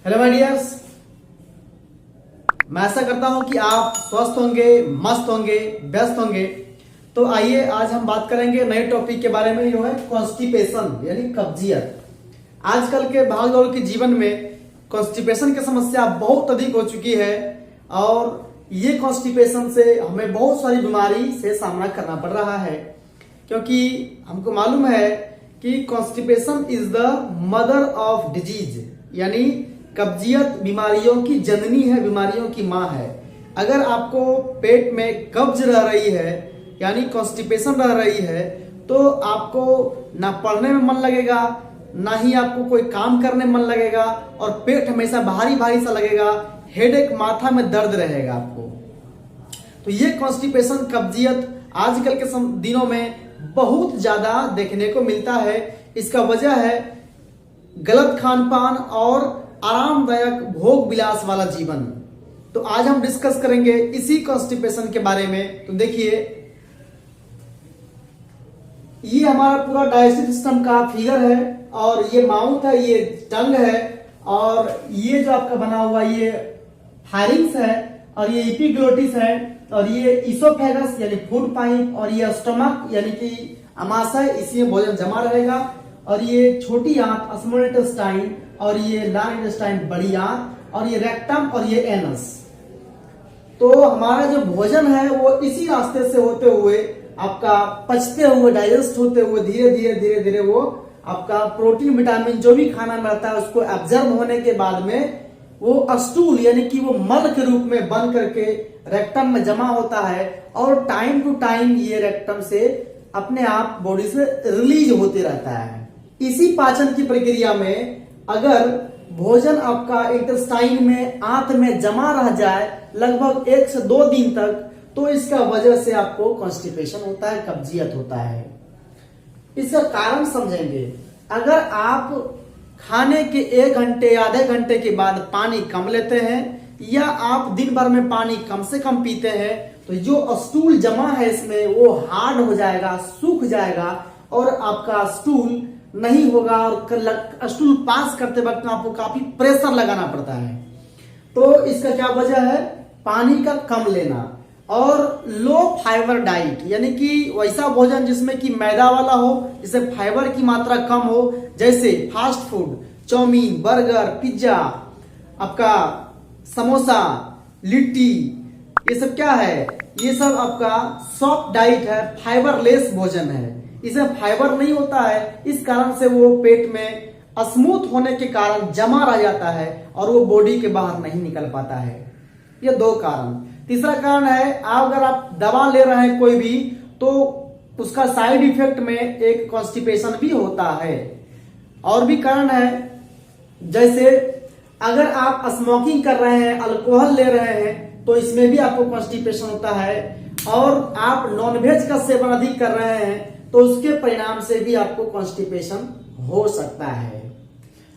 Hello my dears, मैं आशा करता हूं कि आप स्वस्थ होंगे, मस्त होंगे, व्यस्त होंगे। तो आइए आज हम बात करेंगे नए टॉपिक के बारे में, जो है कॉन्स्टिपेशन यानी कब्जियत। आजकल के भागदौड़ के जीवन में कॉन्स्टिपेशन की समस्या बहुत अधिक हो चुकी है और ये कॉन्स्टिपेशन से हमें बहुत सारी बीमारी से सामना करना पड़ रहा है, क्योंकि हमको मालूम है कि constipation is the mother of disease, यानी कब्जियत बीमारियों की जननी है, बीमारियों की माँ है। अगर आपको पेट में कब्ज रह रही है यानी कॉन्स्टिपेशन रह रही है, तो आपको ना पढ़ने में मन लगेगा, ना ही आपको कोई काम करने में मन लगेगा और पेट हमेशा भारी भारी सा लगेगा, हेडेक, माथा में दर्द रहेगा आपको। तो ये कॉन्स्टिपेशन, कब्जियत आजकल के दिनों में बहुत ज्यादा देखने को मिलता है। इसका वजह है गलत खान पान और आरामदायक भोग विलास वाला जीवन। तो आज हम डिस्कस करेंगे इसी कॉन्स्टिपेशन के बारे में। तो देखिए, ये हमारा पूरा डाइजेस्टिव सिस्टम का फिगर है और ये माउथ है, ये टंग है और ये जो आपका बना हुआ ये फायरिंग्स है और ये एपिग्लोटिस है और ये इसोफेगस यानी फूड पाइप और ये स्टमक यानी कि अमाशय, इसी में भोजन जमा रहेगा। और ये छोटी आंत स्मॉल इंटेस्टाइन और ये लार्ज इंटेस्टाइन बड़ी आंत और ये रेक्टम और ये एनस। तो हमारा जो भोजन है वो इसी रास्ते से होते हुए आपका पचते हुए, डाइजेस्ट होते हुए धीरे धीरे धीरे धीरे वो आपका प्रोटीन, विटामिन जो भी खाना में रहता है उसको एब्जॉर्ब होने के बाद में वो स्टूल यानी कि वो मल के रूप में बन करके रेक्टम में जमा होता है और टाइम टू टाइम ये रेक्टम से अपने आप बॉडी से रिलीज होते रहता है। इसी पाचन की प्रक्रिया में अगर भोजन आपका इंटेस्टाइन में, आंत में जमा रह जाए लगभग 1 से 2 दिन तक, तो इसका वजह से आपको कॉन्स्टिपेशन होता है, कब्जियत होता है। इसका कारण समझेंगे। अगर आप खाने के 1 घंटे, आधे घंटे के बाद पानी कम लेते हैं या आप दिन भर में पानी कम से कम पीते हैं, तो जो स्टूल जमा है इसमें वो हार्ड हो जाएगा, सूख जाएगा और आपका स्टूल नहीं होगा और स्टूल पास करते वक्त आपको काफी प्रेशर लगाना पड़ता है। तो इसका क्या वजह है? पानी का कम लेना और लो फाइबर डाइट, यानी कि वैसा भोजन जिसमें कि मैदा वाला हो, जिससे फाइबर की मात्रा कम हो, जैसे fast food, chowmein, burger, pizza, आपका समोसा, लिट्टी, ये सब क्या है? ये सब आपका सॉफ्ट डाइट है, फाइबर लेस भोजन है। इसमें फाइबर नहीं होता है, इस कारण से वो पेट में स्मूथ होने के कारण जमा रह जाता है और वो बॉडी के बाहर नहीं निकल पाता है। ये 2 कारण। तीसरा कारण है, अगर आप दवा ले रहे हैं कोई भी, तो उसका साइड इफेक्ट में एक कॉन्स्टिपेशन भी होता है। और भी कारण है, जैसे अगर आप स्मोकिंग कर रहे हैं, अल्कोहल ले रहे हैं, तो इसमें भी आपको कॉन्स्टिपेशन होता है। और आप नॉनवेज का सेवन अधिक कर रहे हैं तो उसके परिणाम से भी आपको कॉन्स्टिपेशन हो सकता है।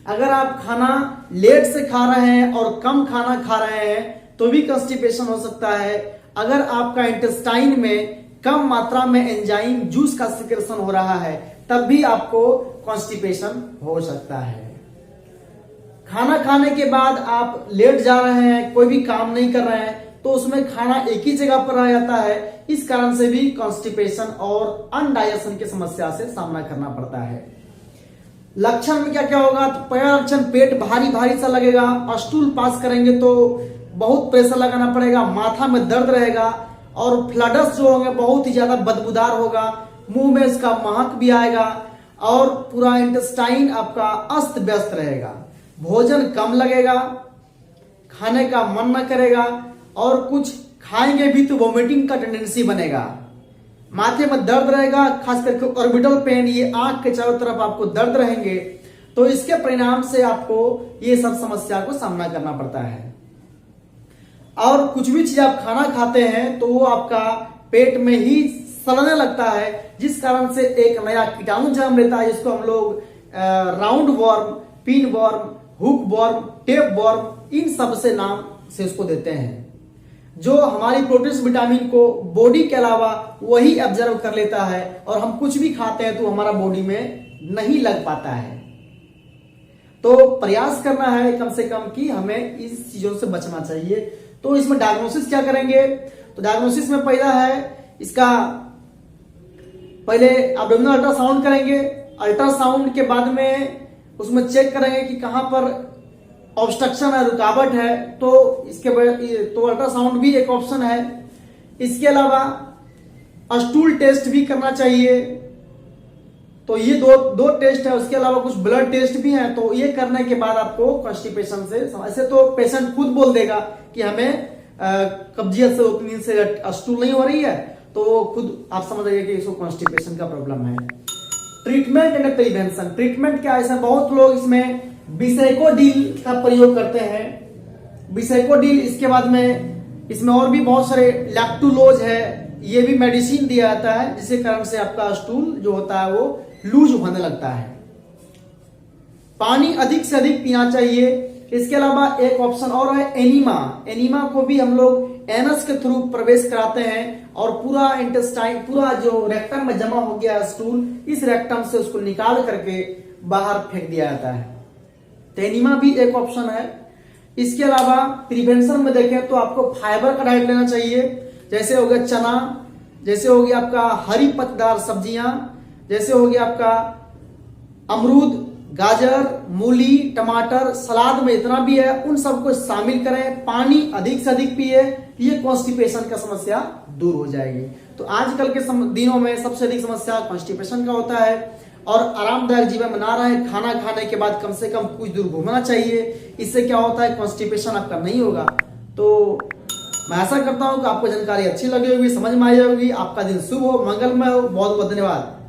अगर आप खाना लेट से खा रहे हैं और कम खाना खा रहे हैं तो भी कॉन्स्टिपेशन हो सकता है। अगर आपका इंटेस्टाइन में कम मात्रा में एंजाइम जूस का सिक्रेशन हो रहा है तब भी आपको कॉन्स्टिपेशन हो सकता है। खाना खाने के बाद आप लेट जा रहे हैं, कोई भी काम नहीं कर रहे हैं, तो उसमें खाना एक ही जगह पर रह जाता है। इस कारण से भी कॉन्स्टिपेशन और अनडाइजेशन की समस्या से सामना करना पड़ता है। लक्षण में क्या क्या होगा? तो पहला लक्षण, पेट भारी भारी सा लगेगा, स्टूल पास करेंगे तो बहुत प्रेशर लगाना पड़ेगा, माथा में दर्द रहेगा और फ्लडस जो होंगे बहुत ही ज्यादा बदबूदार होगा, मुंह में इसका महक भी आएगा और पूरा इंटेस्टाइन आपका अस्त व्यस्त रहेगा। भोजन कम लगेगा, खाने का मन न करेगा और कुछ खाएंगे भी तो वोमिटिंग का टेंडेंसी बनेगा। माथे में दर्द रहेगा, खास करके ऑर्बिटल पेन, ये आंख के चारों तरफ आपको दर्द रहेंगे। तो इसके परिणाम से आपको ये सब समस्या को सामना करना पड़ता है। और कुछ भी चीज आप खाना खाते हैं तो वो आपका पेट में ही सड़ने लगता है, जिस कारण से एक नया कीटाणु जन्म लेता है, जिसको हम लोग round worm, pin worm, hook worm, tape worm, इन सब से नाम से उसको देते हैं, जो हमारी प्रोटीन, विटामिन को बॉडी के अलावा वही ऑब्जर्व कर लेता है और हम कुछ भी खाते हैं तो हमारा बॉडी में नहीं लग पाता है। तो प्रयास करना है कम से कम कि हमें इस चीजों से बचना चाहिए। तो इसमें डायग्नोसिस क्या करेंगे, तो डायग्नोसिस में पहला है इसका, पहले एब्डोमिनल अल्ट्रासाउंड करेंगे। अल्ट्रासाउंड के बाद में उसमें चेक करेंगे कि कहां पर ऑब्स्ट्रक्शन है, रुकावट है, तो इसके तो अल्ट्रासाउंड भी एक ऑप्शन है। इसके अलावा स्टूल टेस्ट भी करना चाहिए। तो ये दो टेस्ट है। उसके अलावा कुछ ब्लड टेस्ट भी हैं। तो ये करने के बाद आपको कॉन्स्टिपेशन से, ऐसे तो पेशेंट खुद बोल देगा कि हमें कब्जियत से, ओपनिंग से स्टूल नहीं हो रही है, तो खुद आप समझ जाइए कि इसको कॉन्स्टिपेशन का प्रॉब्लम है। ट्रीटमेंट एंड प्रिवेंशन, ट्रीटमेंट क्या है, बहुत लोग इसमें बिसेकोडील का प्रयोग करते हैं। बिसेकोडील, इसके बाद में इसमें और भी बहुत सारे, लैक्टुलोज है, ये भी मेडिसिन दिया जाता है जिसके कारण से आपका स्टूल जो होता है वो लूज होने लगता है। पानी अधिक से अधिक पीना चाहिए। इसके अलावा एक ऑप्शन और है एनीमा। एनीमा को भी हम लोग एनस के थ्रू प्रवेश कराते हैं और पूरा इंटेस्टाइन, पूरा जो रेक्टम में जमा हो गया स्टूल, इस रेक्टम से उसको निकाल करके बाहर फेंक दिया जाता है। तो एनीमा भी एक ऑप्शन है। इसके अलावा प्रिवेंशन में देखें तो आपको फाइबर का डाइट लेना चाहिए। जैसे हो गया चना, जैसे हो गया आपका हरी पत्तेदार सब्जियां, जैसे हो गया आपका अमरूद, गाजर, मूली, टमाटर, सलाद में इतना भी है, उन सबको शामिल करें। पानी अधिक से अधिक पिए, ये कॉन्स्टिपेशन का समस्या दूर हो जाएगी। तो आजकल के दिनों में सबसे अधिक समस्या कॉन्स्टिपेशन का होता है। और आरामदायक जीवन बना रहे, खाना खाने के बाद कम से कम कुछ दूर घूमना चाहिए। इससे क्या होता है, कॉन्स्टिपेशन आपका नहीं होगा। तो मैं आशा करता हूं कि आपको जानकारी अच्छी लगी होगी, समझ में आई होगी। आपका दिन शुभ हो, मंगलमय हो। बहुत बहुत धन्यवाद।